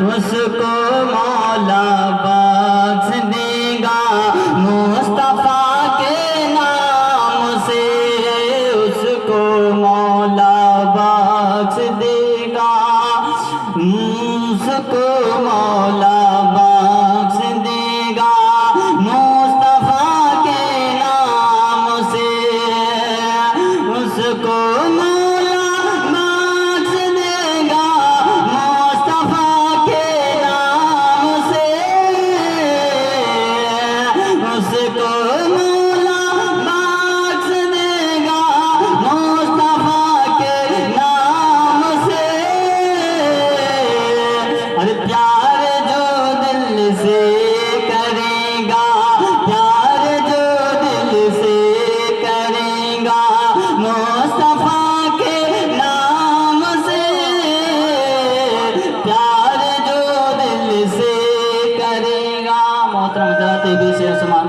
उसको मौला बख्श देगा मुस्तफा के नाम से, उसको मौला बख्श देगा, उसको मौला बख्श देगा मुस्तफा के नाम से, उसको मौला बख्श देगा मुस्तफा के नाम से, उसको मौला बख्श देगा मुस्तफा के नाम से। अरे प्यार जो दिल से करेगा, प्यार जो दिल से करेगा मुस्तफा के नाम से, प्यार जो दिल से करेगा। मोहतरम हज़रात बेशे समान